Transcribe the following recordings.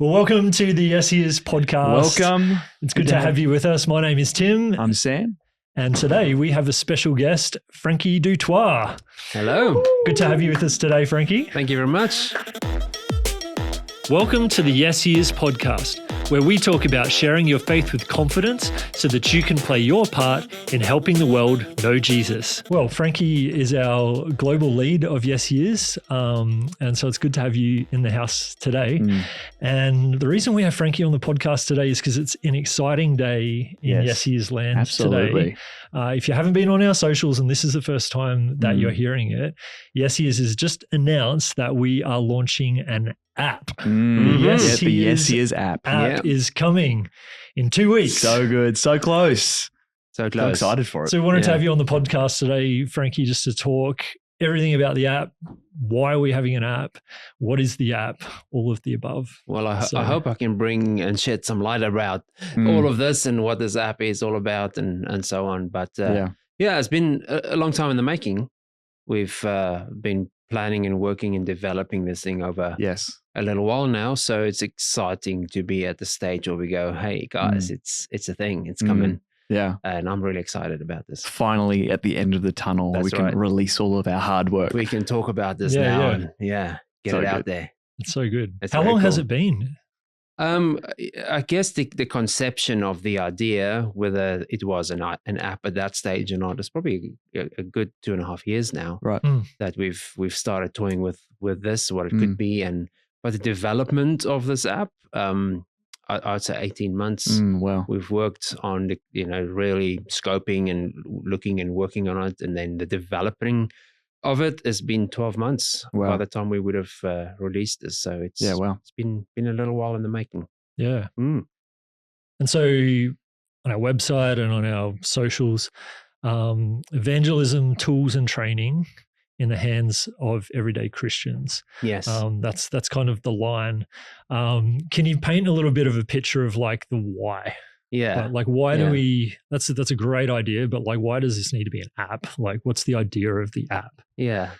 Well, welcome to the YesHEis podcast. Welcome. It's good to have you with us. My name is Tim. I'm Sam. And today we have a special guest, Frankie Dutoit. Hello. Good to have you with us today, Frankie. Thank you very much. Welcome to the YesHEis podcast, where we talk about sharing your faith with confidence so that you can play your part in helping the world know Jesus. Well, Frankie is our global lead of YesHEis, and so it's good to have you in the house today. And the reason we have Frankie on the podcast today is because it's an exciting day in YesHEis land today. If you haven't been on our socials and this is the first time that you're hearing it, YesHEis has just announced that we are launching an app. The YesHEis app is coming in 2 weeks. So good. So close. So close. So excited for it. So we wanted to have you on the podcast today, Frankie, just to talk everything about the app. Why are we having an app? What is the app? All of the above. Well, I hope I can bring and shed some light about all of this and what this app is all about and so on. But it's been a long time in the making. We've been planning and working and developing this thing over a little while now. So it's exciting to be at the stage where we go, hey guys, it's a thing, it's coming. Yeah. And I'm really excited about this. Finally at the end of the tunnel, we can release all of our hard work. We can talk about this now and get it out there. It's so good. It's How long has it been? I guess the conception of the idea, whether it was an app at that stage or not, is probably a good 2.5 years now. Right. That we've started toying with this, what it could be, but the development of this app, I'd say 18 months. Wow. We've worked on really scoping and looking and working on it, and then the developing of it has been 12 months by the time we would have released this. So it's been a little while in the making. Yeah. And so on our website and on our socials, evangelism tools and training in the hands of everyday Christians. Yes. That's kind of the line. Can you paint a little bit of a picture of like the why? Yeah. Like why do we, that's a great idea, but like why does this need to be an app? Like what's the idea of the app? Yeah.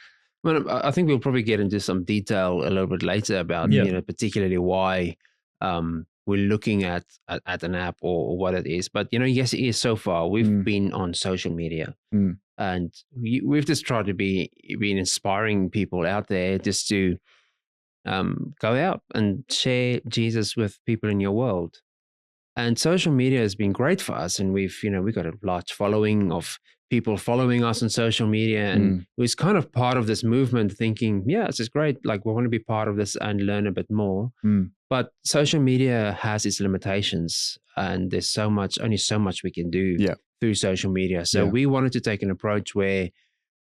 Well, I think we'll probably get into some detail a little bit later about, particularly why we're looking at an app or what it is. But, YesHEis so far, we've been on social media and we've just tried to be inspiring people out there just to go out and share Jesus with people in your world. And social media has been great for us, and we've got a large following of people following us on social media, and it was kind of part of this movement thinking, this is great, like we want to be part of this and learn a bit more. But social media has its limitations, and there's only so much we can do through social media. So we wanted to take an approach where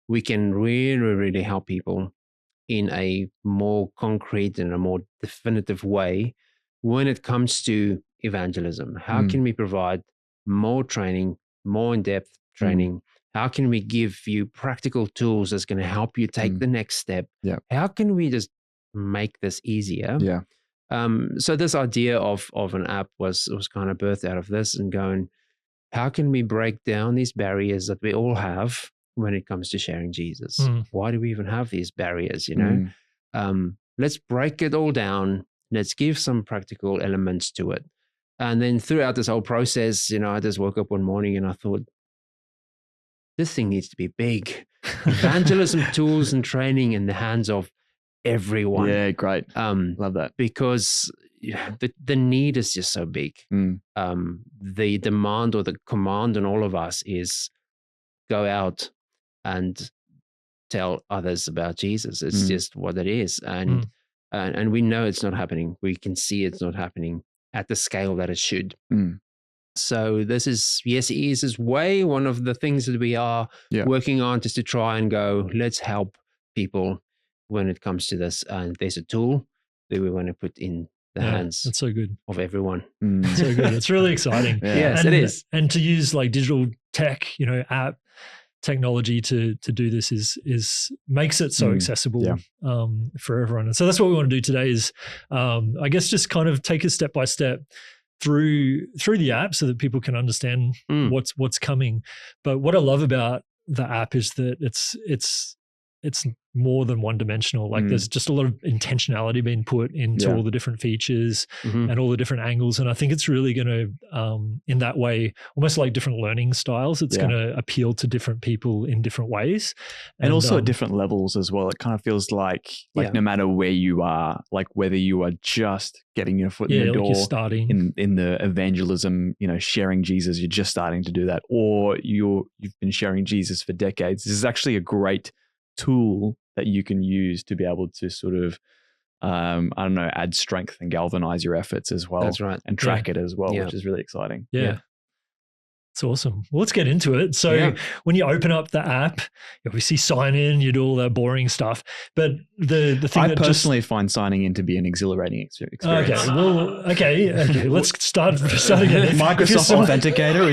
we can really, really help people in a more concrete and a more definitive way when it comes to evangelism. How can we provide more training, more in-depth training? How can we give you practical tools that's going to help you take the next step? How can we just make this easier? So this idea of an app was kind of birthed out of this and going, how can we break down these barriers that we all have when it comes to sharing Jesus? Why do we even have these barriers, Let's break it all down. Let's give some practical elements to it. And then throughout this whole process, I just woke up one morning and I thought, this thing needs to be big. Evangelism tools and training in the hands of everyone. Yeah, great. Love that. Because the need is just so big. The demand or the command on all of us is go out and tell others about Jesus. It's just what it is. And we know it's not happening. We can see it's not happening at the scale that it should. So this is YesHEis' way. One of the things that we are working on just to try and go, let's help people when it comes to this. And there's a tool that we want to put in the hands that's so good. of everyone. So good. It's really exciting. Yes, it is. And to use like digital tech, app technology to do this makes it so accessible for everyone. And so that's what we want to do today is, I guess, just kind of take us step by step through the app so that people can understand what's coming. But what I love about the app is that it's it's more than one dimensional. Like there's just a lot of intentionality being put into all the different features and all the different angles. And I think it's really going to, in that way, almost like different learning styles, it's going to appeal to different people in different ways. And also at different levels as well. It kind of feels like no matter where you are, like whether you are just getting your foot in the door, you're starting in the evangelism, sharing Jesus, you're just starting to do that, or you've been sharing Jesus for decades. This is actually a great tool that you can use to be able to sort of, add strength and galvanize your efforts as well. That's right. And track it as well, which is really exciting. Yeah. It's awesome. Well, let's get into it. So when you open up the app, you obviously sign in, you do all that boring stuff. But the thing I personally find signing in to be an exhilarating experience. Okay. Let's start again. Microsoft Authenticator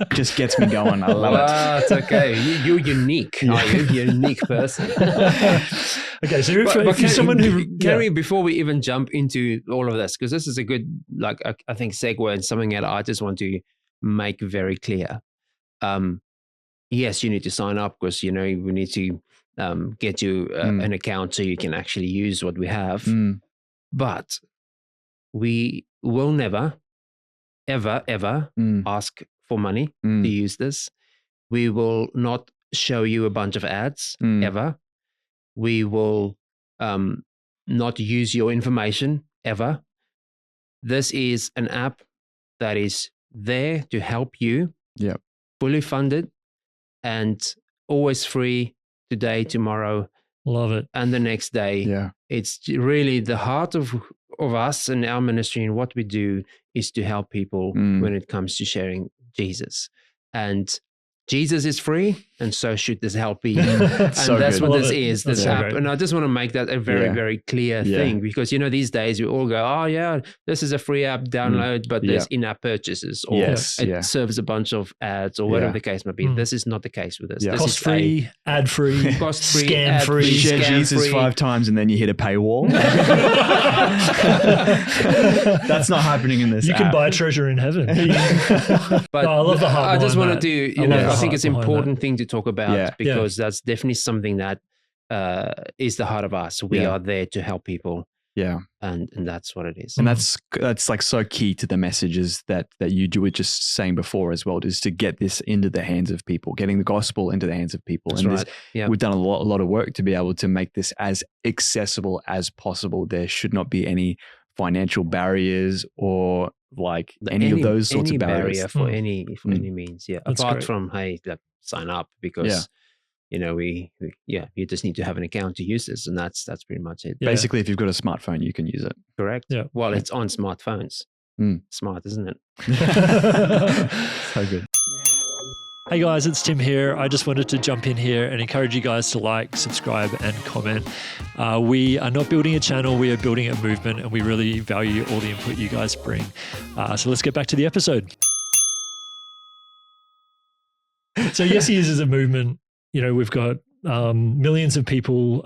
just gets me going. I love it. It's okay. You're unique. Are you? You're a unique person. Okay, so if you're someone who... Gary, before we even jump into all of this, because this is a good, I think, segue and something that I just want to make very clear. Yes, you need to sign up because, we need to get you an account so you can actually use what we have. But we will never, ever, ever ask for money to use this. We will not show you a bunch of ads, ever. We will not use your information, ever. This is an app that is there to help you, fully funded and always free today, tomorrow. Love it. And the next day. Yeah. It's really the heart of us and our ministry and what we do is to help people when it comes to sharing Jesus. And Jesus is free, and so should this help be. And that's what this is, this app. And I just want to make that a very, very clear thing because, these days we all go, oh, yeah, this is a free app, download, but there's in-app purchases or it serves a bunch of ads or whatever the case might be. This is not the case with this. This cost-free, ad-free, cost-free, scam-free. You share Jesus 5 times and then you hit a paywall. That's not happening in this app. You can buy treasure in heaven. But I love the heart. I just wanted to, I think it's an important thing to talk about because that's definitely something that is the heart of us. We are there to help people. Yeah. And that's what it is. And that's like so key to the messages that you were just saying before as well, is to get this into the hands of people, getting the gospel into the hands of people. That's and we've done a lot of work to be able to make this as accessible as possible. There should not be any financial barriers or like any of those sorts of barriers. Barrier for any means. Yeah. That's apart great. from, hey, sign up because we you just need to have an account to use this, and that's pretty much it. Basically, if you've got a smartphone, you can use it. Correct. Yeah. Well, it's on smartphones. Smart, isn't it? So good. Hey guys, it's Tim here. I just wanted to jump in here and encourage you guys to like, subscribe, and comment. We are not building a channel, we are building a movement, and we really value all the input you guys bring. So let's get back to the episode. So YesHEis is a movement. We've got millions of people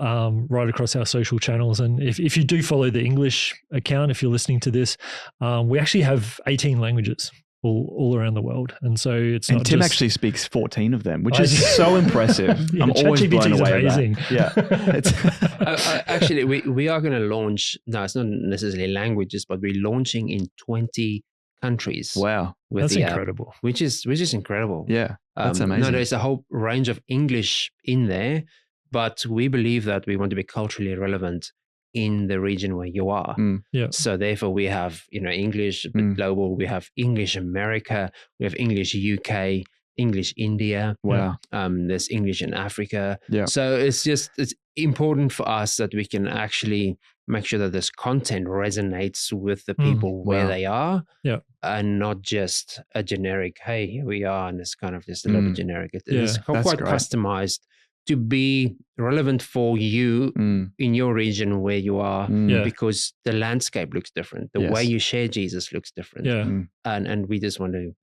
right across our social channels. And if you do follow the English account, if you're listening to this, we actually have 18 languages all around the world. And so it's not Tim actually speaks 14 of them, which is so impressive. I'm always blown away amazing. By that. Yeah. Actually, we are going to launch, no, it's not necessarily languages, but we're launching in 20 countries. Wow. That's incredible. Which is incredible. Yeah. That's amazing. No, there's a whole range of English in there, but we believe that we want to be culturally relevant in the region where you are. So therefore we have, English global, we have English America, we have English UK, English India. Wow. There's English in Africa. Yeah. So it's important for us that we can actually make sure that this content resonates with the people where they are. Yeah. And not just a generic, hey, here we are, and it's kind of just a little bit generic. It's quite customized to be relevant for you in your region where you are, because the landscape looks different. The way you share Jesus looks different. Yeah. And we just want to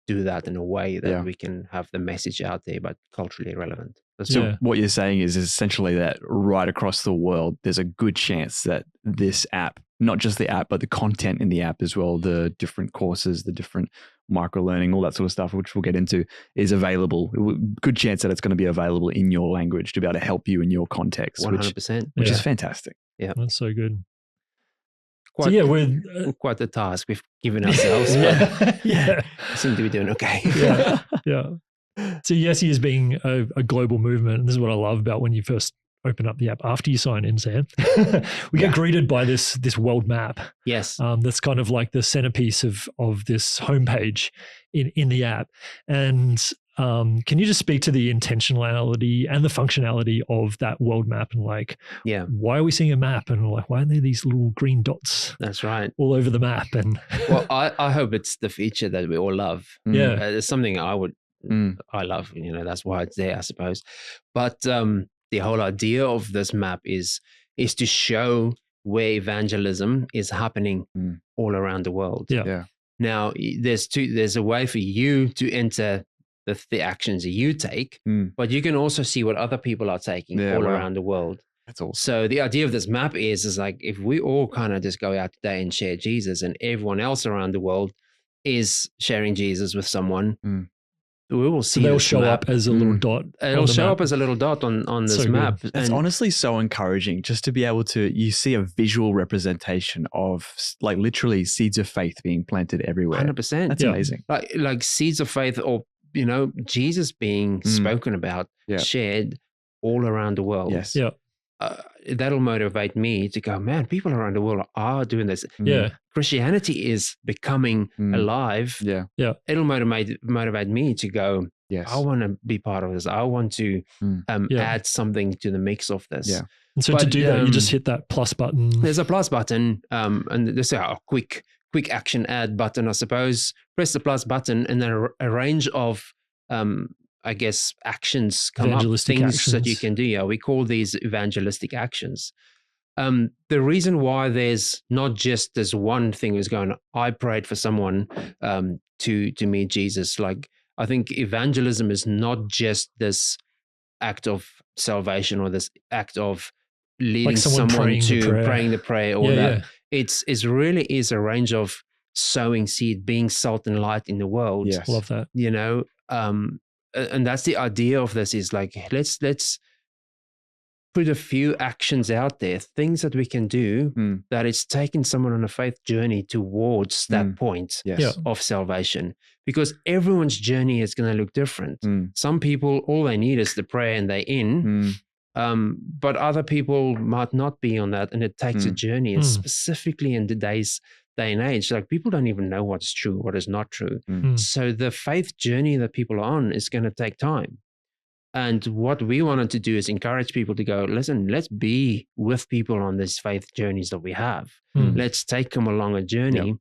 do that in a way that we can have the message out there, but culturally relevant. So what you're saying is essentially that right across the world, there's a good chance that this app, not just the app, but the content in the app as well, the different courses, the different micro-learning, all that sort of stuff, which we'll get into, is available. Good chance that it's going to be available in your language to be able to help you in your context, 100%. which is fantastic. Yeah, that's so good. We're quite the task we've given ourselves. But seem to be doing okay. Yeah. So YesHEis is being a global movement, and this is what I love about when you first open up the app after you sign in, Sam. We get greeted by this world map. Yes. That's kind of like the centerpiece of this homepage in the app. And can you just speak to the intentionality and the functionality of that world map, and why are we seeing a map, and why are there these little green dots? That's right. All over the map. And well, I hope it's the feature that we all love. Yeah. It's something I love, that's why it's there, I suppose. But the whole idea of this map is to show where evangelism is happening all around the world. Yeah. Now, there's a way for you to enter the actions that you take, but you can also see what other people are taking around the world. That's awesome. So the idea of this map is like, if we all kind of just go out today and share Jesus, and everyone else around the world is sharing Jesus with someone, we will see. So they'll show up as a little dot. It'll show up as a little dot on this map. It's honestly so encouraging just to be able to, you see a visual representation of like literally seeds of faith being planted everywhere. 100%. That's amazing. Like seeds of faith, or Jesus being spoken about, shared all around the world. Yes. Yeah. That'll motivate me to go, man, people around the world are doing this. Yeah. Christianity is becoming alive. Yeah. Yeah. It'll motivate me to go, yes, I want to be part of this. I want to add something to the mix of this. Yeah. And so to do that, you just hit that plus button. There's a plus button, and there's a quick action add button, I suppose. Press the plus button, and then a range of I guess actions come up, things that you can do. Yeah, we call these evangelistic actions. The reason why there's not just this one thing is going, I prayed for someone to meet Jesus. Like, I think evangelism is not just this act of salvation or this act of leading like someone someone to praying the prayer or that. It's really is a range of sowing seed, being salt and light in the world. Yes. Love that. And that's the idea of this, is like, let's put a few actions out there, things that we can do that it's taking someone on a faith journey towards that point of salvation. Because everyone's journey is going to look different. Some people, all they need is the prayer and they're in. But other people might not be on that, and it takes a journey. And specifically in today's day and age, like, people don't even know what's true, what is not true. So the faith journey that people are on is going to take time. And what we wanted to do is encourage people to go, listen, let's be with people on these faith journeys that we have. Let's take them along a journey.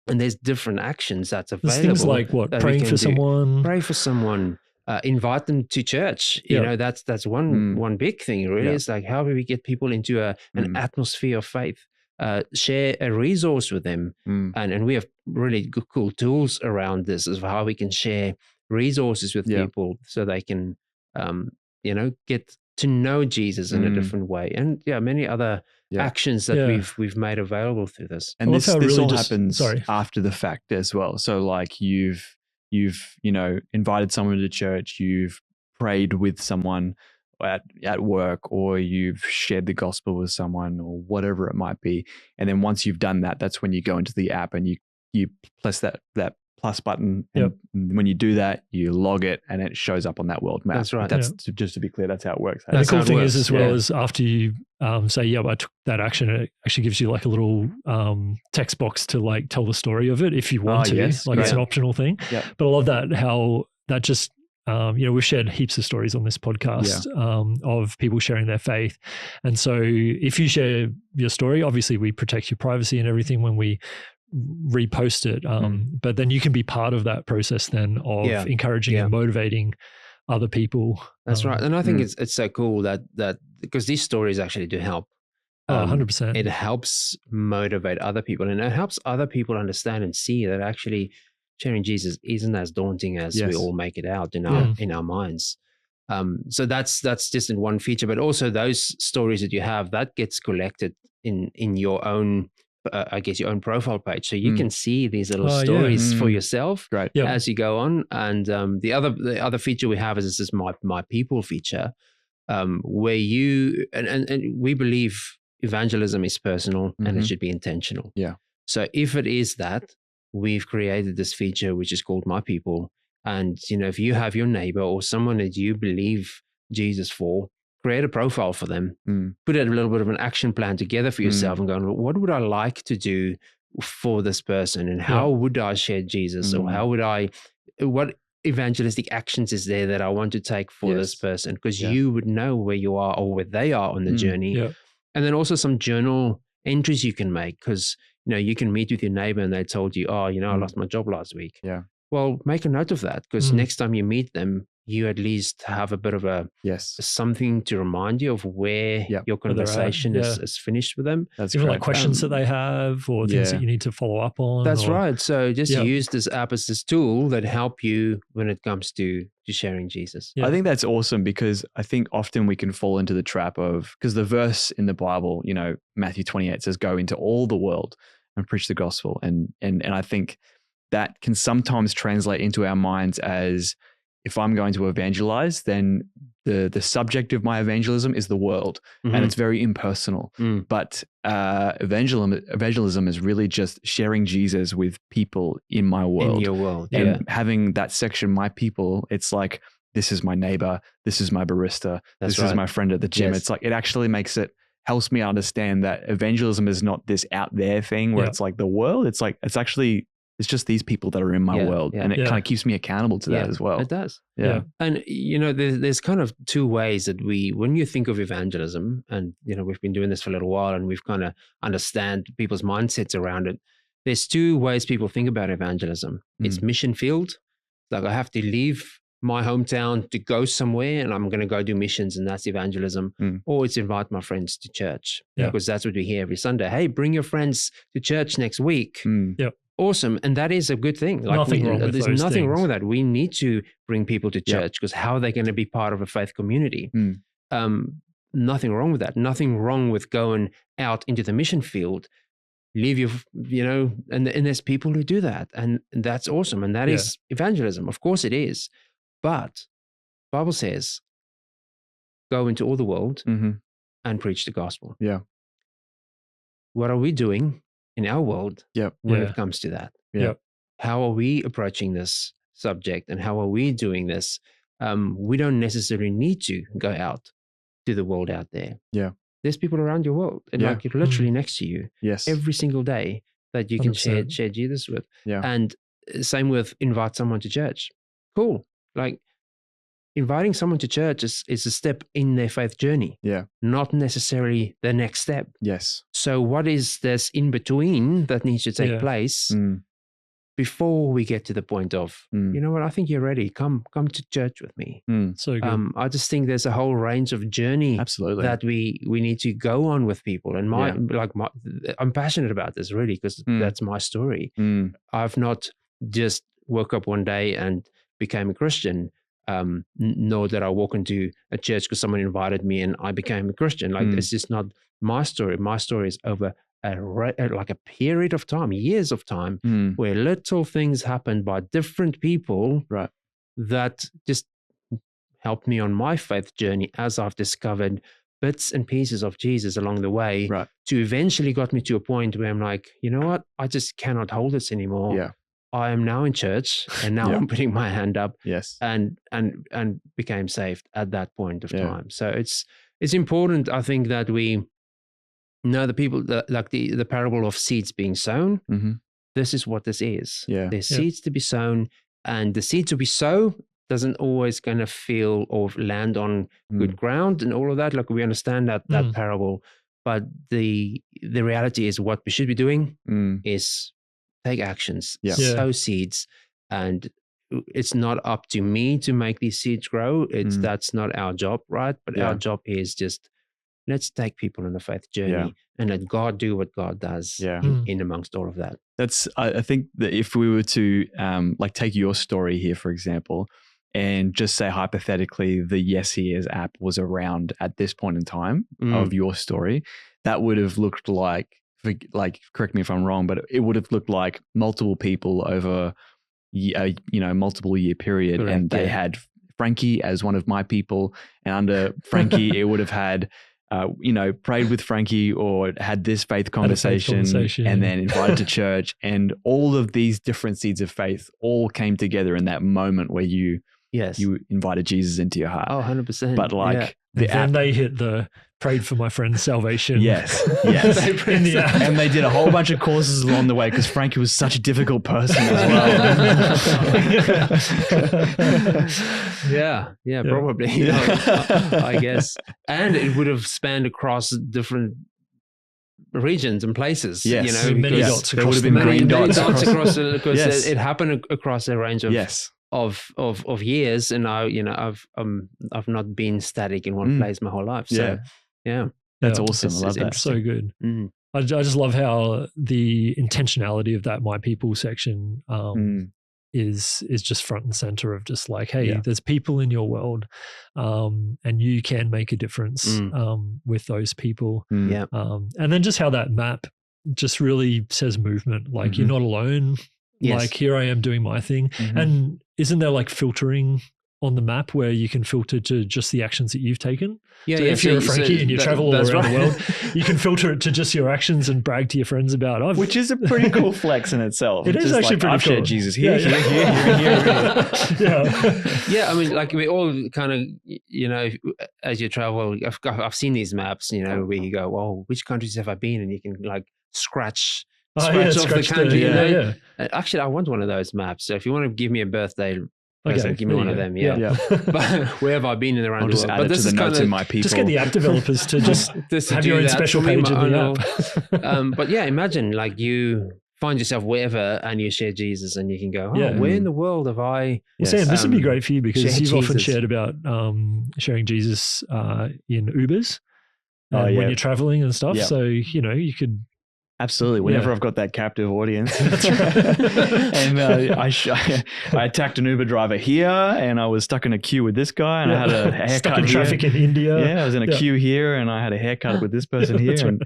And there's different actions that's available. There's things like what? Praying for someone. Pray for someone. Invite them to church. You know, that's one big thing, really. It's like, how do we get people into an atmosphere of faith? Share a resource with them. And we have really good, cool tools around this of how we can share resources with people so they can, get to know Jesus in a different way. And many other actions that we've made available through this. And this all happens after the fact as well. So like you've invited someone to church, you've prayed with someone at work, or you've shared the gospel with someone, or whatever it might be. And then once you've done that, that's when you go into the app and you press that plus button. And when you do that, you log it and it shows up on that world map. That's right. That's just to be clear, that's how it works. And the cool thing is, as well, as after you say, I took that action, it actually gives you like a little text box to like tell the story of it if you want to. It's an optional thing. But I love that, how that just, we've shared heaps of stories on this podcast of people sharing their faith. And so if you share your story, obviously we protect your privacy and everything when we repost it. But then you can be part of that process then of encouraging and motivating other people. That's right. And I think it's so cool that because these stories actually do help. 100%. It helps motivate other people, and it helps other people understand and see that actually sharing Jesus isn't as daunting as we all make it out in our minds. So that's just in one feature, but also those stories that you have, that gets collected in your own, I guess, your own profile page. So you can see these little stories for yourself as you go on. And the other feature we have is this my people feature, where you, and we believe evangelism is personal and it should be intentional. Yeah. So if it is that, we've created this feature which is called My People. And, if you have your neighbor or someone that you believe Jesus for, create a profile for them, put a little bit of an action plan together for yourself and go, what would I like to do for this person? And how would I share Jesus? Or how would what evangelistic actions is there that I want to take for this person? Because you would know where you are or where they are on the journey. Yeah. And then also some journal entries you can make, because, you can meet with your neighbor and they told you, I lost my job last week. Yeah. Well, make a note of that, because next time you meet them, you at least have a bit of something to remind you of where your conversation is finished with them. That's even like questions that they have or things that you need to follow up on. That's right. So just use this app as this tool that help you when it comes to sharing Jesus. I think that's awesome, because I think often we can fall into the trap of, because the verse in the Bible, Matthew 28 says, go into all the world and preach the gospel. And I think that can sometimes translate into our minds as, if I'm going to evangelize, then the subject of my evangelism is the world, and it's very impersonal. But evangelism is really just sharing Jesus with people in my world. In your world. And having that section, My People, it's like, this is my neighbor, this is my barista, this is my friend at the gym. It's like, it actually helps me understand that evangelism is not this out there thing where it's like the world. It's like, it's just these people that are in my world. And it kind of keeps me accountable to that as well. It does. Yeah. And, there's kind of two ways that when you think of evangelism, and, we've been doing this for a little while and we've kind of understand people's mindsets around it. There's two ways people think about evangelism. It's mission field. Like, I have to leave my hometown to go somewhere and I'm going to go do missions, and that's evangelism. Or it's invite my friends to church, because that's what we hear every Sunday. Hey, bring your friends to church next week. Awesome. And that is a good thing. There's nothing wrong with that. We need to bring people to church, because how are they going to be part of a faith community? Nothing wrong with that. Nothing wrong with going out into the mission field. Leave your, and there's people who do that. And that's awesome. And that is evangelism. Of course it is. But the Bible says, go into all the world and preach the gospel. Yeah. What are we doing in our world when it comes to that? How are we approaching this subject, and how are we doing this? We don't necessarily need to go out to the world out there. There's people around your world, and like literally next to you every single day that you can 100%. share Jesus with. And same with invite someone to church. Cool. Like, inviting someone to church is a step in their faith journey, not necessarily the next step. So what is this in between that needs to take place before we get to the point of, you know what, I think you're ready. Come to church with me. So good. I just think there's a whole range of journey that we need to go on with people. And I'm passionate about this, really, because that's my story. I've not just woke up one day and became a Christian. Nor did I walk into a church because someone invited me and I became a Christian. Like, it's just not my story. My story is over a period of time, years of time, where little things happened by different people that just helped me on my faith journey, as I've discovered bits and pieces of Jesus along the way, to eventually got me to a point where I'm like, you know what, I just cannot hold this anymore. I am now in church, and now I'm putting my hand up, and became saved at that point of time. So it's important, I think, that we know the people that, like the parable of seeds being sown. This is what this is. There's seeds to be sown, and the seed to be sown doesn't always going to feel or land on good ground and all of that. Like, we understand that parable, but the reality is what we should be doing is take actions, sow seeds, and it's not up to me to make these seeds grow. That's not our job, right? But our job is just, let's take people on the faith journey and let God do what God does in amongst all of that. I think that if we were to take your story here, for example, and just say hypothetically the YesHEis app was around at this point in time of your story, that would have looked like, correct me if I'm wrong, but it would have looked like multiple people over multiple year period. Correct, and they had Frankie as one of my people, and under Frankie, it would have had, prayed with Frankie or had this faith conversation, and then invited to church. And all of these different seeds of faith all came together in that moment where you invited Jesus into your heart. Oh, 100%. But the app, they hit the prayed for my friend's salvation. Yes. In the app. And they did a whole bunch of courses along the way because Frankie was such a difficult person as well. yeah, probably. I guess. And it would have spanned across different regions and places. Yes. Many dots there would have been green dots across because it happened across a range of of years, and I've not been static in one place my whole life. So that's awesome. I love that. It's so good. I just love how the intentionality of that My People section is just front and center of just like, hey, there's people in your world, and you can make a difference with those people. And then just how that map just really says movement, like you're not alone. Yes. Like here I am doing my thing. And isn't there like filtering on the map where you can filter to just the actions that you've taken? So if you're a Frankie and you travel all around the world, you can filter it to just your actions and brag to your friends about which is a pretty cool flex in itself. It is actually pretty I've cool. shared Jesus here. Yeah, I mean, like we all kind of, as you travel, I've seen these maps, where you go, well, which countries have I been? And you can like scratch off the country. Actually, I want one of those maps. So if you want to give me a birthday present, give me one of them. But where have I been in around the world? But this is notes in My People. Just get the app developers to just have your own special page in the app. But imagine like you find yourself wherever and you share Jesus, and you can go, where in the world have I? Well, Sam, this would be great for you because you've often shared about sharing Jesus in Ubers when you're traveling and stuff. So you could. Absolutely. Whenever I've got that captive audience. That's right. And I attacked an Uber driver here, and I was stuck in a queue with this guy, and I had a haircut stuck in traffic in India. Yeah, I was in a queue here, and I had a haircut with this person here. And,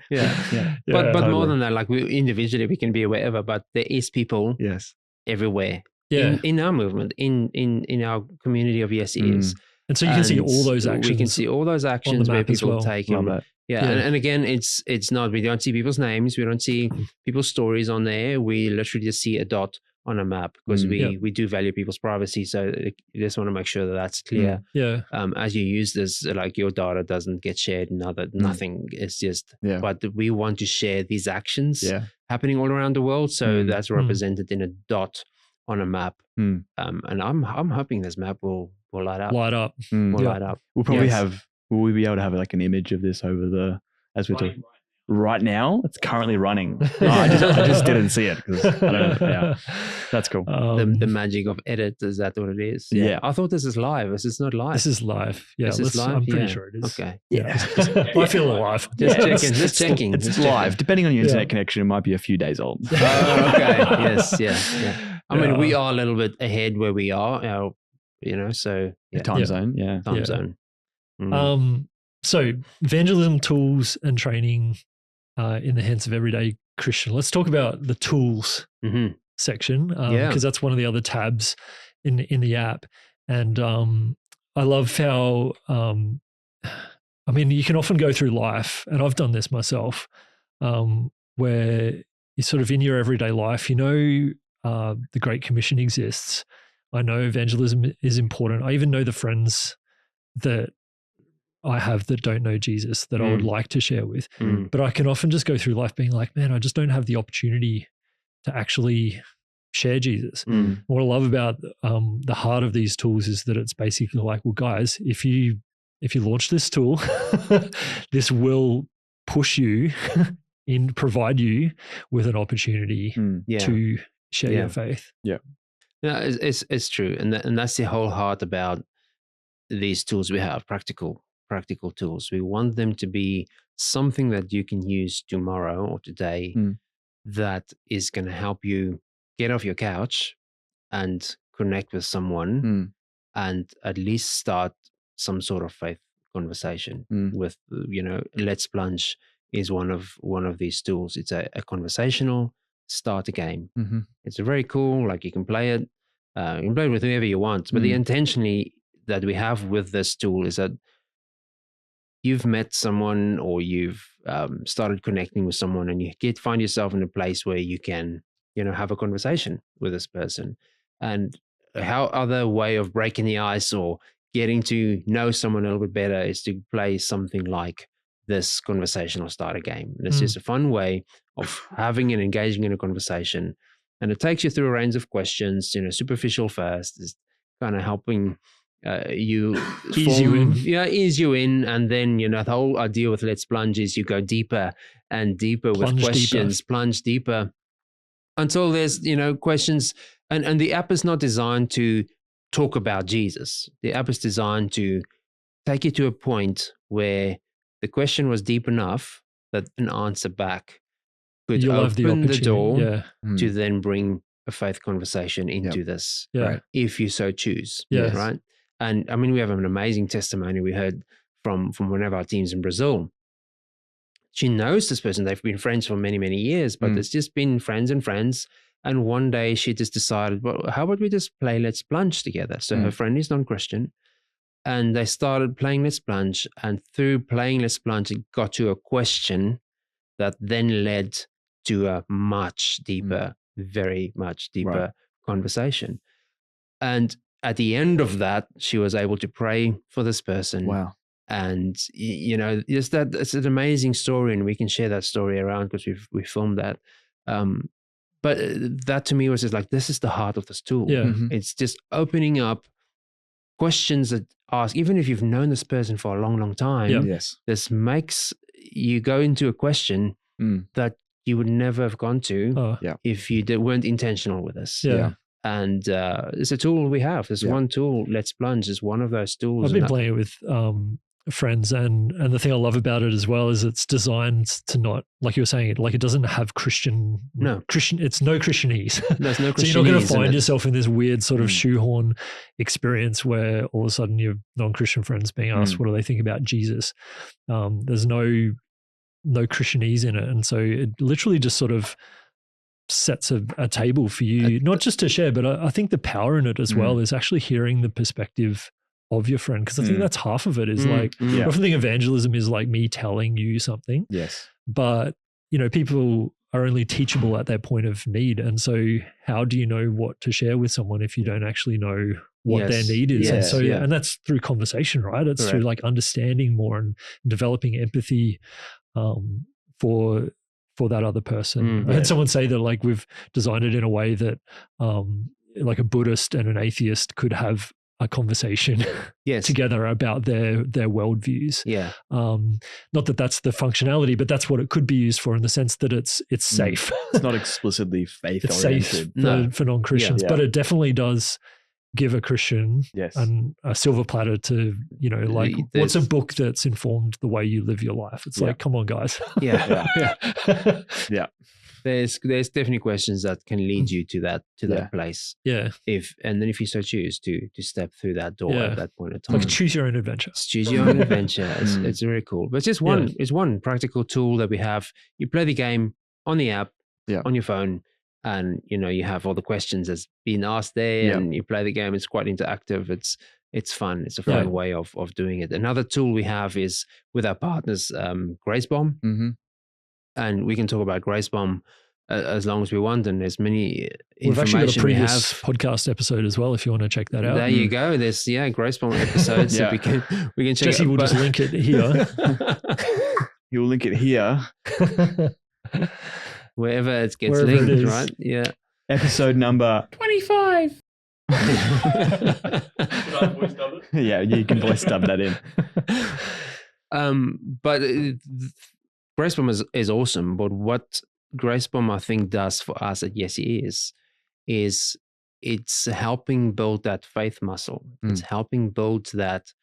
But more than that, like we individually, we can be wherever, but there is people everywhere in our movement, in our community of YesHEis. And so you can see all those actions. We can see all those actions where people take. Love that. And again, it's not, we don't see people's names, we don't see people's stories on there. We literally just see a dot on a map because we do value people's privacy. So you just want to make sure that that's clear. As you use this, like your data doesn't get shared, nothing. It's just, but we want to share these actions happening all around the world. So that's represented in a dot on a map. And I'm hoping this map will light up. Light up. We'll probably will we be able to have like an image of this as we're talking? Right now, it's currently running. I just didn't see it because I don't know. Yeah, that's cool. The magic of edit, is that what it is? Yeah. I thought this is live. This is not live. This is live. Yeah, this is live? I'm pretty sure it is. Okay. Yeah. I feel alive. Just checking. It's live. Depending on your internet connection, it might be a few days old. Oh, okay. Yes. Yeah. I mean, we are a little bit ahead where we are. So time zone. Yeah. Time zone. So evangelism tools and training in the hands of everyday Christian. Let's talk about the tools section because that's one of the other tabs in the app. And I love how, you can often go through life, and I've done this myself, where you're sort of in your everyday life, the Great Commission exists. I know evangelism is important. I even know the friends that I have that don't know Jesus that I would like to share with. But I can often just go through life being like, man, I just don't have the opportunity to actually share Jesus. What I love about the heart of these tools is that it's basically like, well, guys, if you launch this tool, this will push you provide you with an opportunity to share your faith. Yeah, it's true. And that's the whole heart about these tools we have, practical tools. We want them to be something that you can use tomorrow or today that is going to help you get off your couch and connect with someone and at least start some sort of faith conversation with, Let's Plunge is one of these tools. It's a conversational starter game. Mm-hmm. It's very cool. Like you can play it. You can play it with whoever you want. But the intentionally that we have with this tool is that you've met someone or you've started connecting with someone, and you find yourself in a place where you can, have a conversation with this person. And how other way of breaking the ice or getting to know someone a little bit better is to play something like this conversational starter game. And it's just a fun way of having and engaging in a conversation. And it takes you through a range of questions, superficial first, is kind of helping you ease you in. And then, the whole idea with Let's Plunge is you go deeper and deeper with questions, plunge deeper until there's, questions. And the app is not designed to talk about Jesus. The app is designed to take you to a point where the question was deep enough that an answer back could open the door to then bring a faith conversation into this, if you so choose. Right. And I mean, we have an amazing testimony we heard from one of our teams in Brazil. She knows this person. They've been friends for many, many years, but it's just been friends and friends. And one day she just decided, well, how about we just play Let's Plunge together? So her friend is non-Christian. And they started playing Let's Plunge. And through playing Let's Plunge, it got to a question that then led to a much deeper, very much deeper conversation. And at the end of that, she was able to pray for this person. Wow. And, it's an amazing story, and we can share that story around because we filmed that. But that to me was just like, this is the heart of this tool. Yeah. It's just opening up questions that ask, even if you've known this person for a long, long time, this makes you go into a question that you would never have gone to if you weren't intentional with this. And it's a tool we have. There's one tool, Let's Plunge, is one of those tools. I've been playing it with friends, and the thing I love about it as well is it's designed to not, like you were saying, like it doesn't have it's no Christianese. There's no Christianese. So you're not going to find yourself in this weird sort of shoehorn experience where all of a sudden your non-Christian friends being asked what do they think about Jesus. There's no Christianese in it, and so it literally just sort of sets a table for you, not just to share, but I think the power in it as well is actually hearing the perspective of your friend, because I think that's half of it is like, I often think evangelism is like me telling you something. Yes. But, people are only teachable at their point of need. And so how do you know what to share with someone if you don't actually know what their need is? And so, and that's through conversation, right? It's through like understanding more and developing empathy for that other person. I had someone say that like we've designed it in a way that like a Buddhist and an atheist could have a conversation together about their worldviews. Not that that's the functionality, but that's what it could be used for, in the sense that it's safe. It's not explicitly faith it's oriented. safe for non-Christians, but it definitely does give a Christian a silver platter to, like, what's a book that's informed the way you live your life? It's like, come on, guys. There's definitely questions that can lead you to that place. And then if you so choose to step through that door at that point in time. Like choose your own adventure. Choose your own adventure. It's very cool. But it's just it's one practical tool that we have. You play the game on the app, on your phone, and you have all the questions that's being asked there, and you play the game. It's quite interactive. It's fun. It's a fun way of doing it. Another tool we have is with our partners, GraceBomb. And we can talk about GraceBomb as long as we want, and there's many We've actually got a previous have. podcast episode as well if you want to check that out. There you go. There's GraceBomb episodes that we can check. Jesse will just link it here. You'll link it here. Wherever it gets linked, right? Yeah. Episode number 25. Can I voice dub it? Yeah, you can voice dub that in. But GraceBomb is awesome. But what GraceBomb, I think, does for us at YesHEis is it's helping build that faith muscle. It's helping build that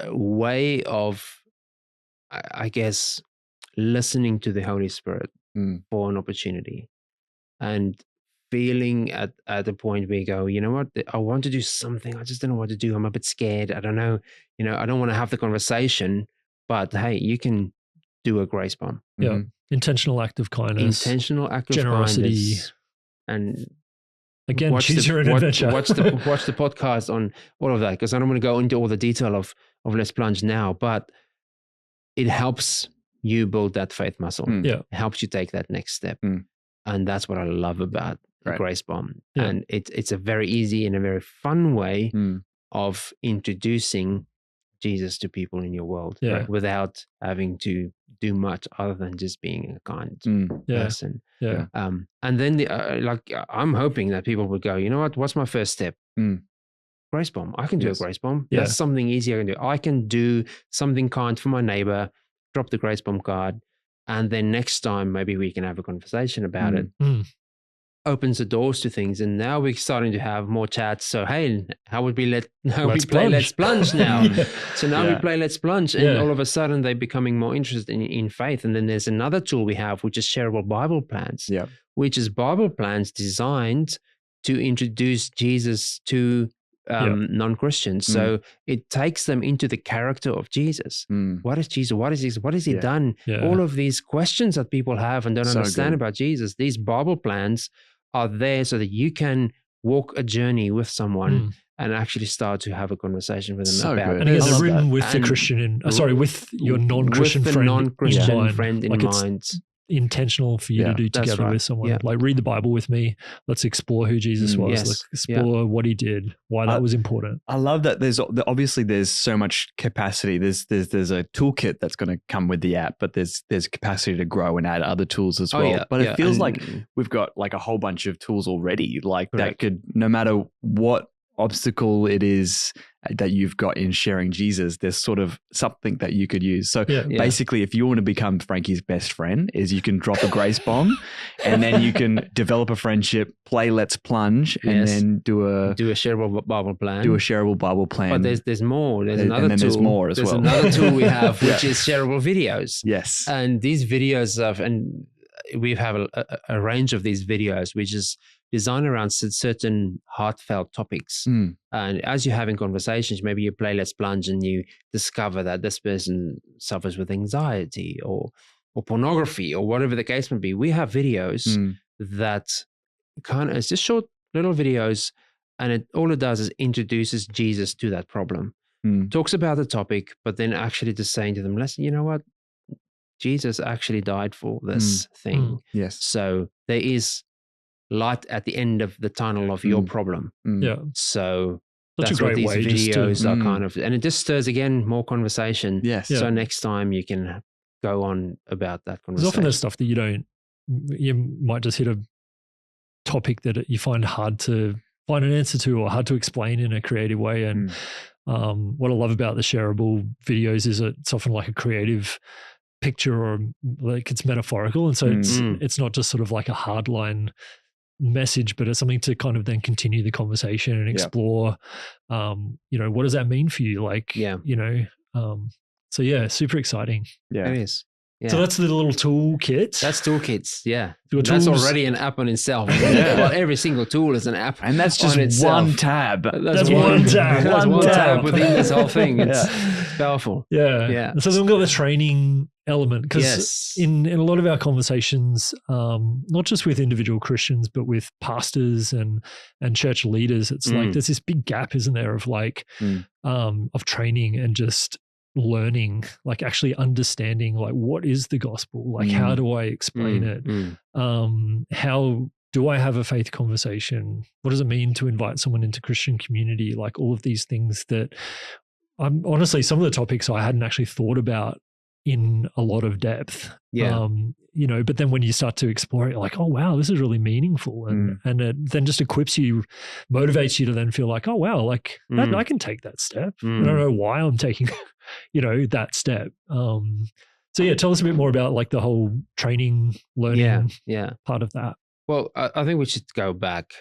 way of, I guess, listening to the Holy Spirit for an opportunity. And feeling at the point where you go, you know what, I want to do something, I just don't know what to do, I'm a bit scared, I don't know, I don't want to have the conversation, but hey, you can do a grace bomb. Yeah. Intentional act of kindness. Intentional act of generosity. kindness. And again, choose your own adventure. watch the podcast on all of that, because I don't want to go into all the detail of Let's Plunge now, but it helps you build that faith muscle. Yeah. It helps you take that next step. And that's what I love about the Grace Bomb. Yeah. And it's a very easy and a very fun way of introducing Jesus to people in your world without having to do much other than just being a kind person. Yeah. And then I'm hoping that people would go, you know what, what's my first step? Grace bomb. I can do a grace bomb. Yeah. That's something easy I can do. I can do something kind for my neighbor, drop the grace bomb card, and then next time maybe we can have a conversation about it. Opens the doors to things, and now we're starting to have more chats. So hey, how would we play Let's Plunge now? So now we play Let's Plunge, and all of a sudden they're becoming more interested in faith. And then there's another tool we have, which is sharable Bible plans, which is Bible plans designed to introduce Jesus to non-Christians. So it takes them into the character of Jesus. What is Jesus? What is this? What has he done? All of these questions that people have and don't understand about Jesus, these Bible plans are there so that you can walk a journey with someone and actually start to have a conversation with them about it. And they're written with the Christian with your non-Christian friend in mind. Intentional for you to do together with someone. Like read the Bible with me. Let's explore who Jesus was. Let's explore what he did, why that was important. I love that there's so much capacity. There's a toolkit that's going to come with the app, but there's capacity to grow and add other tools as well. But it feels like we've got like a whole bunch of tools already, like that could, no matter what obstacle it is that you've got in sharing Jesus, there's sort of something that you could use. So basically, if you want to become Frankie's best friend, is you can drop a grace bomb and then you can develop a friendship, play Let's Plunge, and then do a sharable Bible plan. Do a sharable Bible plan. But there's more. There's another and then tool. There's more as well. There's another tool we have, which is sharable videos. Yes. And these videos and we have a range of these videos, which is designed around certain heartfelt topics. And as you're having conversations, maybe you play Let's Plunge and you discover that this person suffers with anxiety or pornography or whatever the case may be. We have videos that it's just short little videos, and all it does is introduces Jesus to that problem. Talks about the topic, but then actually just saying to them, listen, you know what? Jesus actually died for this thing. Yes. So there is light at the end of the tunnel of your problem. So that's what these videos are kind of, and it just stirs again more conversation. Yes. So next time you can go on about that conversation. There's often there's stuff that you might just hit a topic that you find hard to find an answer to or hard to explain in a creative way. And what I love about the shareable videos is it's often like a creative picture, or like it's metaphorical. And so it's not just sort of like a hard line message, but it's something to kind of then continue the conversation and explore, what does that mean for you? Like, so yeah, super exciting. Yeah, it is. Yeah. So that's the little toolkit. That's toolkits. Yeah. That's already an app on itself. Well, every single tool is an app. And that's just one tab. That's one tab. That's one tab within this whole thing. It's powerful. Yeah. Yeah. So then we've got the training element, because in a lot of our conversations, not just with individual Christians, but with pastors and church leaders, it's like there's this big gap, isn't there, of like of training and just learning, like actually understanding, like what is the gospel, like how do I explain it, how do I have a faith conversation, what does it mean to invite someone into Christian community, like all of these things that honestly, some of the topics I hadn't actually thought about in a lot of depth. But then when you start to explore it, you're like, oh wow, this is really meaningful, and it then just equips you, motivates you to then feel like, oh wow, like I can take that step. I don't know why I'm taking that step. So yeah, tell us a bit more about like the whole training, learning part of that. Well, I think we should go back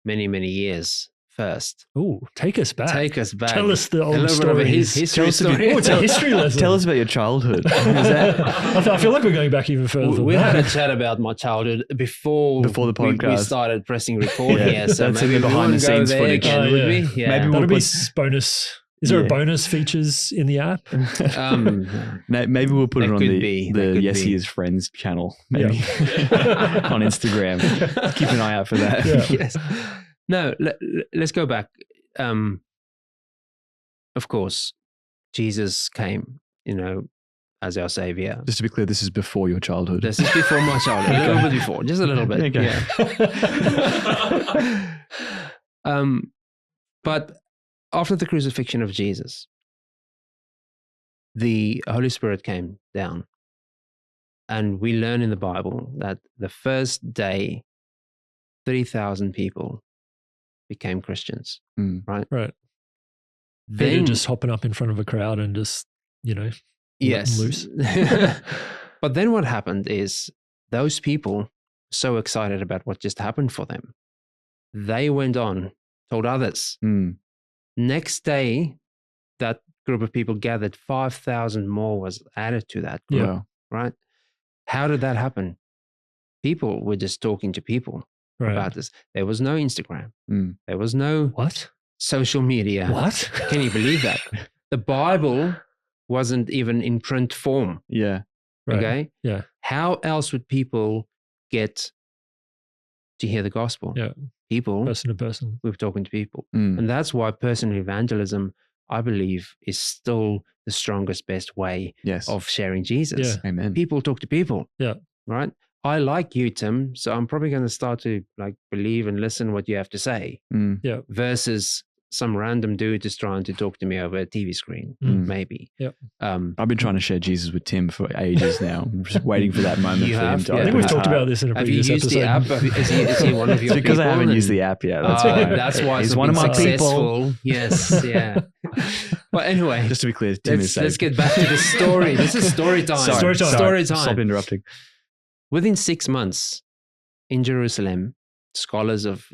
many, many years first. Oh, take us back. Take us back. Tell us the a old little bit of a stories. history story. Oh, it's a history lesson. Tell us about your childhood. Is that I feel like we're going back even further than We that. had a chat about my childhood before the podcast. we started pressing record Yeah, here. So that's in maybe the we behind the wouldn't go scenes there footage. again, Oh, would yeah. we? Yeah. Maybe That'll be put- bonus. Is there a Yeah. bonus features in the app? Maybe we'll put it That on could the be. That could be. YesHEis Friends channel, maybe Yeah. on Instagram. Keep an eye out for that. Yeah. Yes. No, let's go back. Of course, Jesus came, as our savior. Just to be clear, this is before your childhood. This is before my childhood. A little bit before, just a little bit. Okay. Yeah. But after the crucifixion of Jesus, the Holy Spirit came down. And we learn in the Bible that the first day, 3,000 people became Christians, right? Right. Then Peter just hopping up in front of a crowd and just, yes. loose. But then what happened is those people, so excited about what just happened for them, they went on, told others. Next day, that group of people gathered, 5,000 more was added to that group, Yeah. right? How did that happen? People were just talking to people about this. There was no Instagram. There was no What? social media. What? Can you believe that? The Bible wasn't even in print form. Yeah. Right. Okay? Yeah. How else would people get to hear the gospel? Yeah. People, Person to person. we were talking to people. And that's why personal evangelism, I believe, is still the strongest, best way Yes. of sharing Jesus. Yeah. Amen. People talk to people. Yeah. Right? I like you, Tim, so I'm probably going to start to believe and listen what you have to say versus some random dude just trying to talk to me over a TV screen, maybe. Yep. I've been trying to share Jesus with Tim for ages now. I'm just waiting for that moment You for him have? to Yeah. I think open we've his talked heart. about this in a Have you previous used episode. the app? Is he one of your It's because I people? haven't used the app yet. That's why. That's why He's it's one of been my people. successful. Yes, yeah. But anyway, Just to be clear, Tim is let's safe. get back to the story. This is story time. Story time. Story time. Stop interrupting. Within 6 months in Jerusalem, scholars have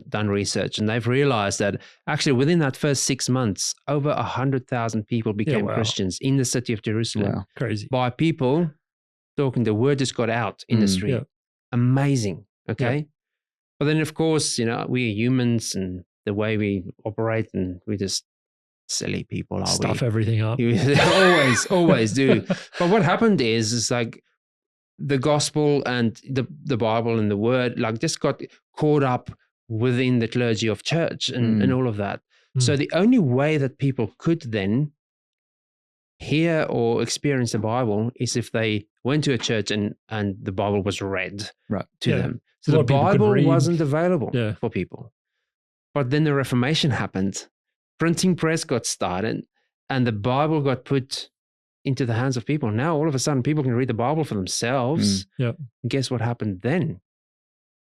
done research, and they've realized that actually within that first 6 months, over 100,000 people became wow. Christians in the city of Jerusalem Wow. Crazy. by people talking. The word just got out in the street. Yeah. Amazing. Okay. But then, of course, we're humans, and the way we operate, and we just silly people, are Stuff we? everything up. always do. But what happened is like the gospel and the Bible and the word just got caught up within the clergy of church and all of that. So the only way that people could then hear or experience the Bible is if they went to a church and the Bible was read to them. So A lot the of people couldn't Bible read. wasn't available Yeah. for people. But then the Reformation happened. Printing press got started, and the Bible got put into the hands of people. Now, all of a sudden, people can read the Bible for themselves. Yep. And guess what happened then?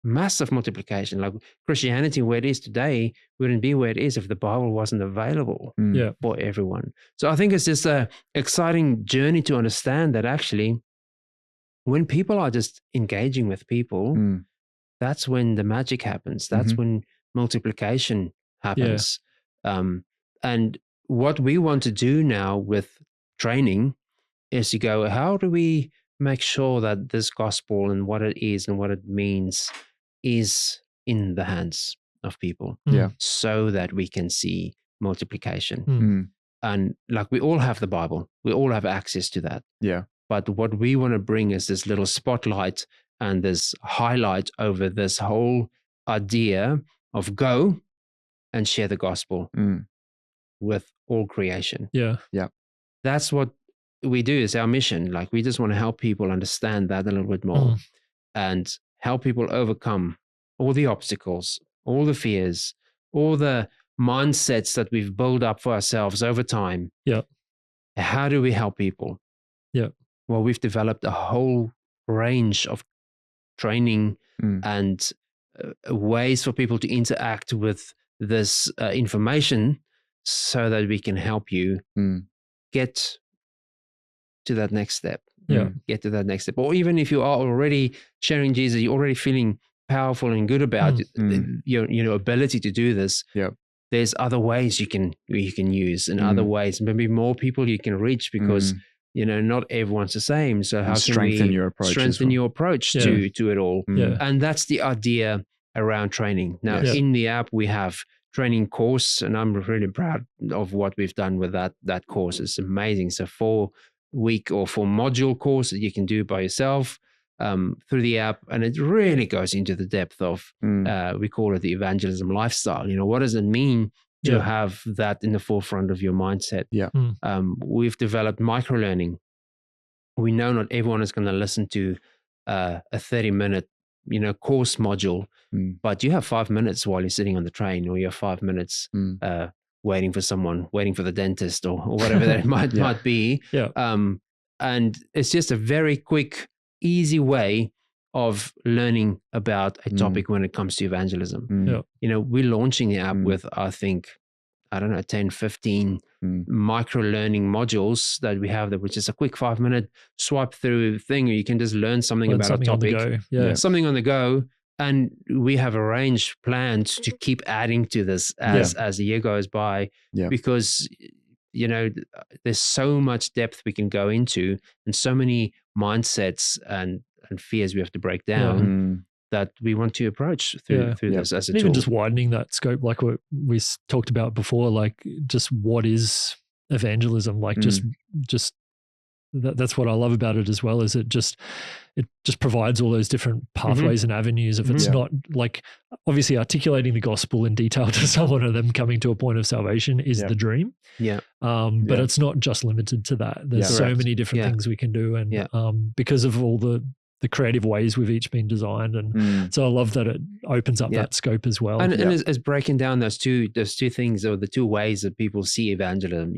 Massive multiplication. Like Christianity, where it is today, wouldn't be where it is if the Bible wasn't available Yeah. for everyone. So I think it's just an exciting journey to understand that actually, when people are just engaging with people, that's when the magic happens. That's when multiplication happens. And what we want to do now with training is to go, how do we make sure that this gospel and what it is and what it means is in the hands of people, so that we can see multiplication. And we all have the Bible, we all have access to that. But what we want to bring is this little spotlight and this highlight over this whole idea of go and share the gospel with all creation. That's what we do, is our mission. We just want to help people understand that a little bit more and help people overcome all the obstacles, all the fears, all the mindsets that we've built up for ourselves over time. How do we help people? Well, we've developed a whole range of training and ways for people to interact with this information so that we can help you get to that next step. Get to that next step. Or even if you are already sharing Jesus, you're already feeling powerful and good about your ability to do this, there's other ways you can use, and other ways, maybe more people you can reach, because not everyone's the same. So how can we strengthen your approach to it all? And that's the idea around training. Now, in the app, we have training course, and I'm really proud of what we've done with that course. It's amazing. It's a 4-week or 4-module course that you can do by yourself through the app, and it really goes into the depth of we call it the evangelism lifestyle. What does it mean to have that in the forefront of your mindset? We've developed micro learning. We know not everyone is going to listen to a 30-minute course module, but you have 5 minutes while you're sitting on the train, or you have 5 minutes waiting for someone, waiting for the dentist, or whatever that might be. And it's just a very quick, easy way of learning about a topic when it comes to evangelism. We're launching the app with, I think, 10, 15 micro learning modules that we have, which is a quick 5-minute swipe through thing where you can just learn something about a topic, something on the go. And we have arranged plans to keep adding to this as the year goes by, because there's so much depth we can go into, and so many mindsets and fears we have to break down that we want to approach through this as a tool. Even just widening that scope, like what we talked about before, like just what is evangelism? Like just that's what I love about it as well, is it just provides all those different pathways and avenues. If it's not like, obviously articulating the gospel in detail to someone and them coming to a point of salvation is the dream. But it's not just limited to that. There's so many different things we can do. And because of all the creative ways we've each been designed. And so I love that it opens up that scope as well. And as breaking down those two things, or the two ways that people see evangelism,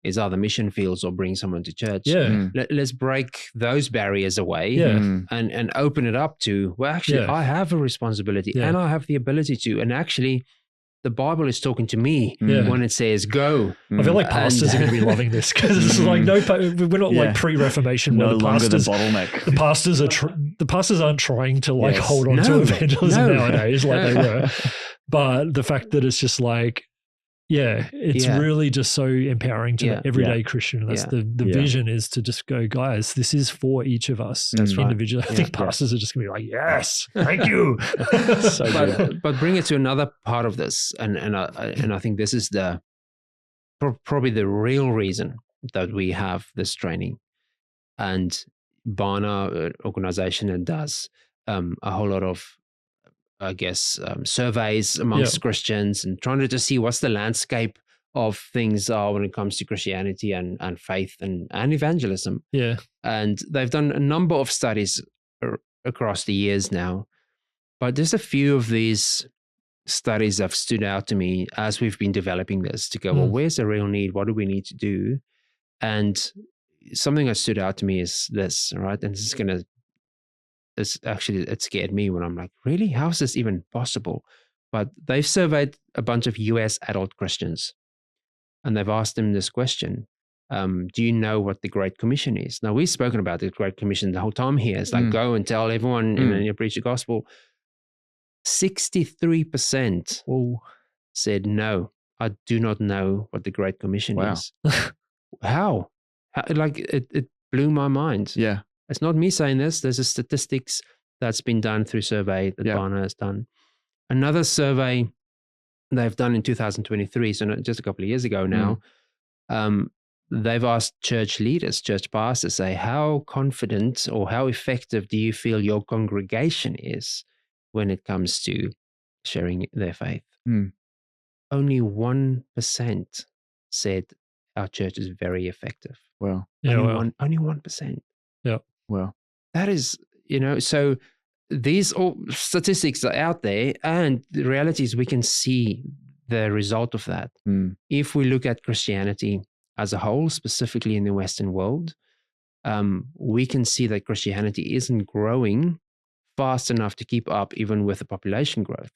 is either mission fields or bring someone to church. Let's break those barriers away and open it up to, well, actually, I have a responsibility and I have the ability to, and actually, the Bible is talking to me when it says go. I feel like pastors are going to be loving this, because it's like we're not like pre-Reformation where the pastors, the pastors aren't trying to like hold on to evangelism nowadays like they were. But the fact that it's just like, it's really just so empowering to the everyday Christian. And that's the vision, is to just go, guys, this is for each of us individually. I think pastors are just going to be like, yes, thank you. But bring it to another part of this. And I think this is probably the real reason that we have this training. And Barna, an organization that does a whole lot of, I guess, surveys amongst Christians, and trying to just see what's the landscape of things are when it comes to Christianity and faith and evangelism. And they've done a number of studies across the years now, but there's a few of these studies that have stood out to me as we've been developing this, to go, well, where's the real need? What do we need to do? And something that stood out to me is this, right? And it scared me when I'm like, really? How is this even possible? But they've surveyed a bunch of US adult Christians, and they've asked them this question. Do you know what the Great Commission is? Now, we've spoken about the Great Commission the whole time here. It's like, go and tell everyone and you preach the gospel. 63% said, no, I do not know what the Great Commission is. How? Like, it blew my mind. It's not me saying this. There's a statistics that's been done through survey that Barna has done. Another survey they've done in 2023, so not just a couple of years ago now, they've asked church leaders, church pastors, say, how confident or how effective do you feel your congregation is when it comes to sharing their faith? Only 1% said our church is very effective. Wow. Only 1%. Well, that is, so these all statistics are out there, and the reality is we can see the result of that. If we look at Christianity as a whole, specifically in the Western world, we can see that Christianity isn't growing fast enough to keep up even with the population growth.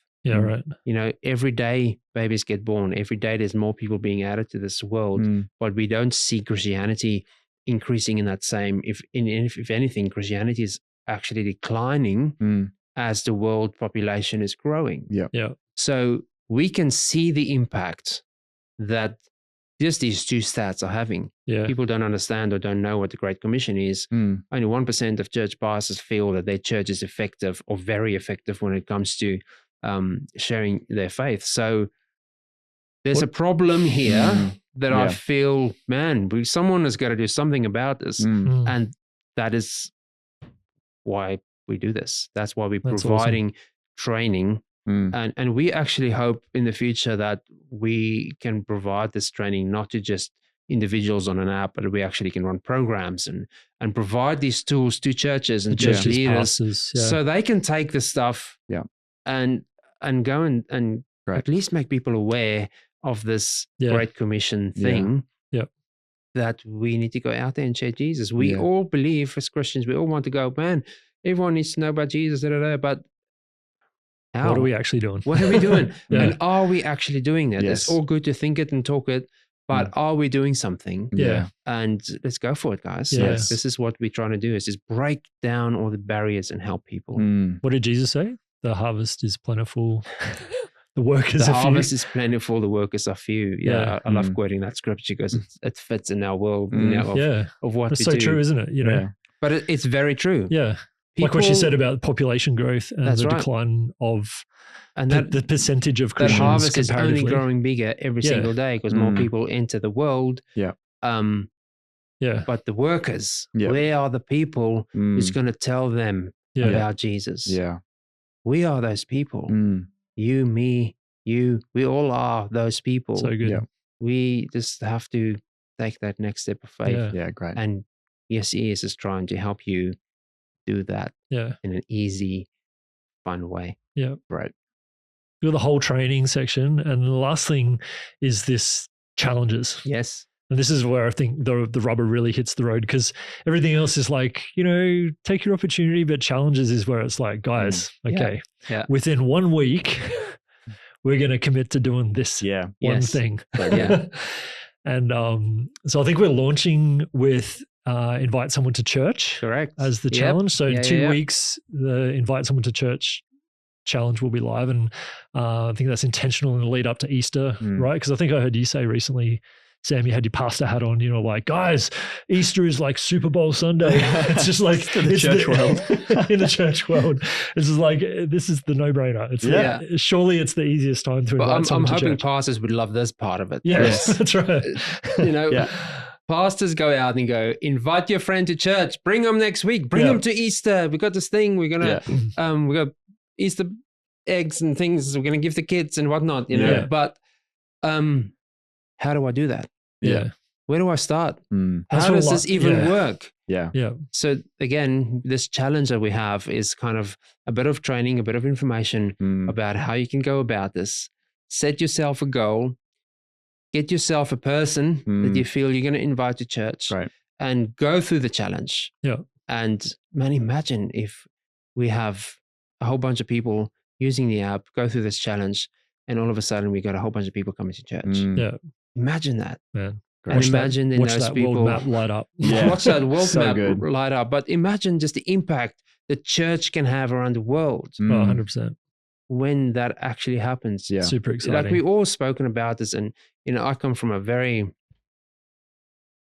Every day babies get born. Every day there's more people being added to this world, but we don't see Christianity increasing in that same. If anything, Christianity is actually declining as the world population is growing. Yeah. So we can see the impact that just these two stats are having. Yeah. People don't understand or don't know what the Great Commission is. Only 1% of church pastors feel that their church is effective or very effective when it comes to sharing their faith. So there's a problem here that I feel, man, someone has got to do something about this. And that is why we do this. That's why we're providing training. And we actually hope in the future that we can provide this training not to just individuals on an app, but we actually can run programs and provide these tools to churches and church leaders so they can take this stuff and go and at least make people aware of this Great Commission thing that we need to go out there and share Jesus. We all believe as Christians, we all want to go, man, everyone needs to know about Jesus, but how? What are we actually doing? What are we doing? And are we actually doing that? It's all good to think it and talk it, but are we doing something? Yeah. And let's go for it, guys. Yes. This is what we're trying to do, is just break down all the barriers and help people. What did Jesus say? The harvest is plentiful. The workers are few. The harvest is plentiful, the workers are few. Yeah. I love quoting that scripture because it fits in our world of what it's we so do. true, isn't it? You know? But it's very true. Yeah. Like what you said about population growth and the decline of the percentage of Christians. That harvest is only growing bigger every single day because more people enter the world. But the workers, where are the people who's going to tell them about Jesus? We are those people. You, me, you, we all are those people. So good. We just have to take that next step of faith. Yeah, great. And YesHEis is trying to help you do that in an easy, fun way. Yeah. Right. Do the whole training section. And the last thing is this challenges. Yes. And this is where I think the rubber really hits the road, because everything else is like, take your opportunity, but challenges is where it's like, guys, okay, within 1 week, we're going to commit to doing this one thing. And so I think we're launching with invite someone to church as the challenge. So in 2 weeks, the invite someone to church challenge will be live. And I think that's intentional in the lead up to Easter, right? Because I think I heard you say recently, Sam, you had your pastor hat on, like, guys, Easter is like Super Bowl Sunday. It's just like in the church world. In the church world. It's just like, this is the no-brainer. It's surely it's the easiest time to invite someone to church. I'm hoping pastors would love this part of it. Yes, that's right. Pastors go out and go, invite your friend to church. Bring them next week. Bring them to Easter. We got this thing. We're going to, we got Easter eggs and things. We're going to give the kids and whatnot, But how do I do that? Yeah. Where do I start? How does this even work? Yeah. So again, this challenge that we have is kind of a bit of training, a bit of information about how you can go about this. Set yourself a goal. Get yourself a person that you feel you're going to invite to church, and go through the challenge. Yeah. And man, imagine if we have a whole bunch of people using the app, go through this challenge, and all of a sudden we got a whole bunch of people coming to church. Yeah. Imagine that. Man. And imagine then watch those that people world map light up. Watch that world map light up. But imagine just the impact the church can have around the world. 100%. When that actually happens. Yeah. Super exciting. Like we've all spoken about this, and I come from a very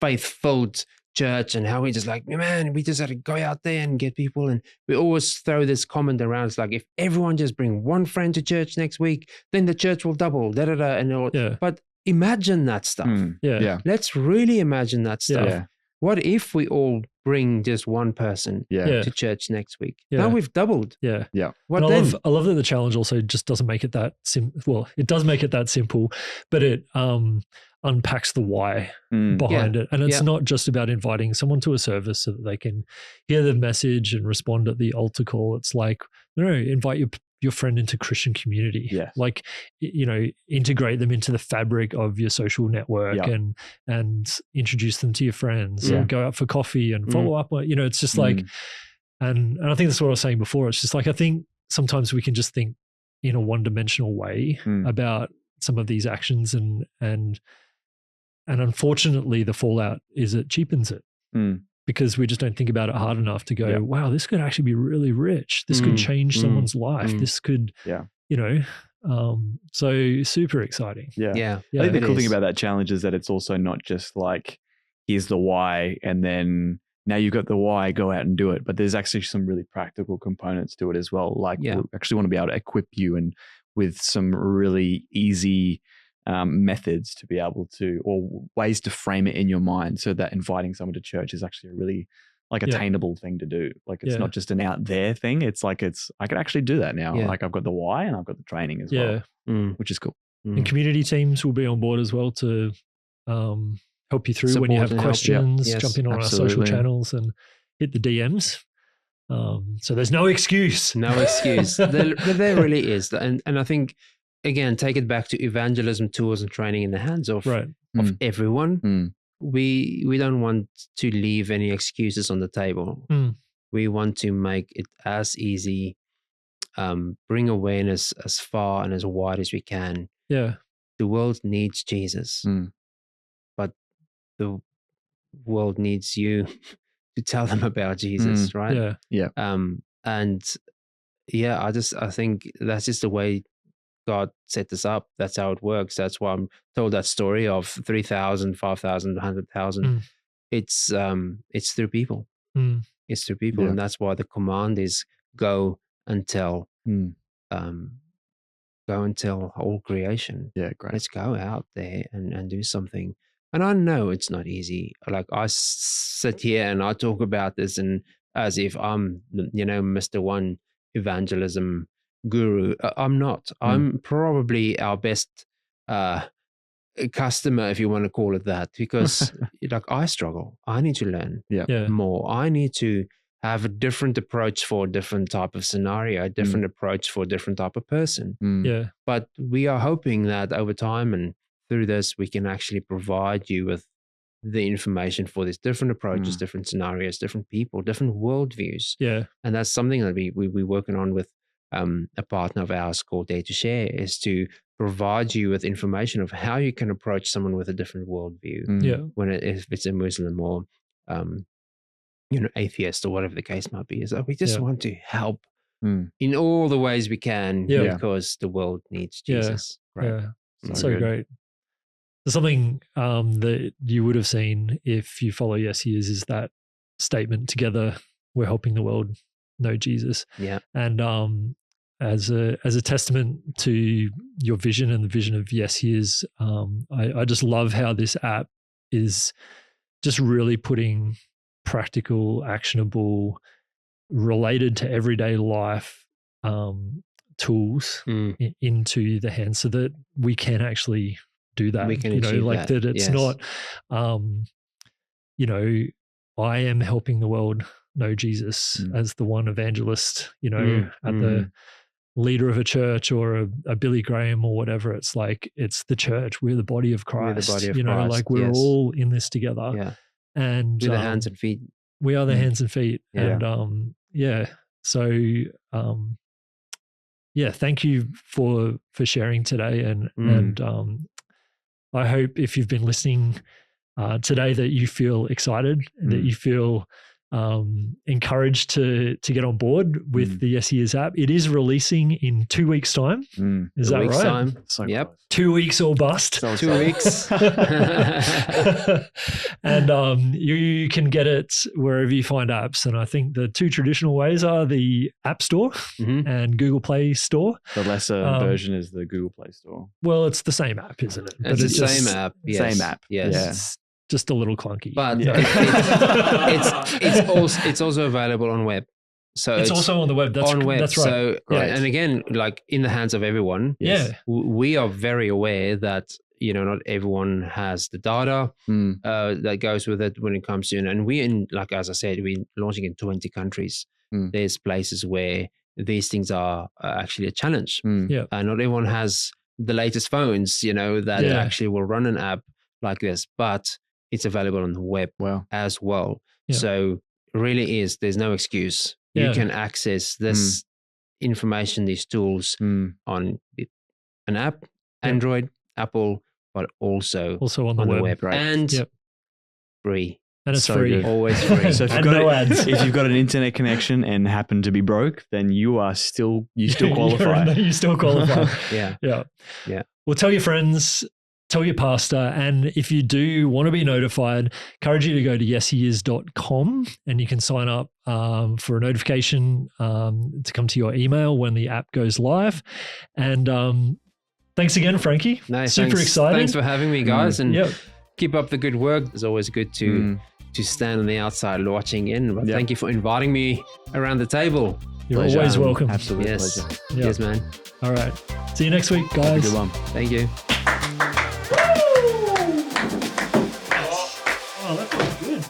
faith-filled church, and how we just like, man, we just had to go out there and get people. And we always throw this comment around. It's like, if everyone just bring one friend to church next week, then the church will double, and all. But imagine that stuff. Let's really imagine that stuff. Yeah. What if we all bring just one person to church next week? Now we've doubled. Yeah. What and then? I love that the challenge also just doesn't make it that simple. Well, it does make it that simple, but it unpacks the why behind it. And it's not just about inviting someone to a service so that they can hear the message and respond at the altar call. It's like, no, invite your friend into Christian community. Yeah. Like, integrate them into the fabric of your social network and introduce them to your friends and go out for coffee and follow up. It's just like, and I think that's what I was saying before. It's just like, I think sometimes we can just think in a one-dimensional way about some of these actions, and unfortunately the fallout is it cheapens it. because we just don't think about it hard enough to go, Yeah. wow, this could actually be really rich. This could change someone's life. This could, you know, so super exciting. Yeah. I think the cool thing about that challenge is that it's also not just like, here's the why, and then now you've got the why, go out and do it. But there's actually some really practical components to it as well. Like we actually want to be able to equip you and with some really easy methods to be able to, or ways to frame it in your mind so that inviting someone to church is actually a really like attainable thing to do. Like it's not just an out there thing. It's like I can actually do that now. Like I've got the why and I've got the training as well, which is cool. And community teams will be on board as well to help you through Support when you have and questions. Yes, jump in on our social channels and hit the DMs. So there's no excuse. No excuse. There really is. And I think, again, take it back to evangelism tools and training in the hands of everyone. We don't want to leave any excuses on the table. We want to make it as easy, bring awareness as far and as wide as we can. Yeah. The world needs Jesus, but the world needs you to tell them about Jesus, right? Yeah. And I think that's just the way God set this up. That's how it works. That's why I'm told that story of 3,000, 5,000, 100,000. It's through people. It's through people. And that's why the command is go and tell, go and tell whole creation. Yeah, great. Let's go out there and do something. And I know it's not easy. Like I sit here and I talk about this and as if I'm, Mr. One evangelism guru. I'm not. I'm probably our best customer, if you want to call it that, because like I struggle. I need to learn more. I need to have a different approach for a different type of scenario, a different approach for a different type of person. But we are hoping that over time and through this, we can actually provide you with the information for these different approaches, different scenarios, different people, different worldviews. And that's something that we're working on with a partner of ours called Dare to Share, is to provide you with information of how you can approach someone with a different worldview. If it's a Muslim or atheist or whatever the case might be. Is that we just want to help in all the ways we can because the world needs Jesus. So great. There's something that you would have seen if you follow YesHEis is that statement, together we're helping the world know Jesus. And as a testament to your vision and the vision of YesHEis, I just love how this app is just really putting practical, actionable, related to everyday life tools into the hands so that we can actually do that. We can achieve like that. It's not, I am helping the world know Jesus as the one evangelist, at the leader of a church or a Billy Graham or whatever. It's like, it's the church. We're the body of Christ. We're the body of Christ. Like we're all in this together. And we're the hands and feet. We are the hands and feet. And so thank you for sharing today. And I hope if you've been listening today that you feel excited and that you feel encouraged to get on board with the YesHEis app. It is releasing in 2 weeks' time. Is that right? Time. So 2 weeks or bust. So 2 weeks. And you can get it wherever you find apps. And I think the two traditional ways are the App Store and Google Play Store. The lesser version is the Google Play Store. Well, it's the same app, isn't it? It's the same app. Yes. Same app. Yes. It's just a little clunky. But it's also available on web. So it's also on the web. That's right. So and again, like in the hands of everyone. We are very aware that not everyone has the data that goes with it when it comes to, and like as I said, we're launching in 20 countries. There's places where these things are actually a challenge. Not everyone has the latest phones, that actually will run an app like this, but it's available on the web as well. So really there's no excuse. You can access this information, these tools on an app, Android, Apple, but also on the web. And free. And it's So free. good. Always free. So And no ads. if you've got an internet connection and happen to be broke, then you still qualify. You still qualify. Yeah. Yeah. Well, tell your friends, tell your pastor, and if you do want to be notified, encourage you to go to YesHEis.com and you can sign up for a notification to come to your email when the app goes live. And thanks again, Frankie. No, Super excited. Thanks for having me, guys. And Yep. keep up the good work. It's always good to stand on the outside watching in. But thank you for inviting me around the table. You're Pleasure. always welcome. Absolute Yes. pleasure. Yep. Yes, man. All right. See you next week, Have a guys. good one. Thank you.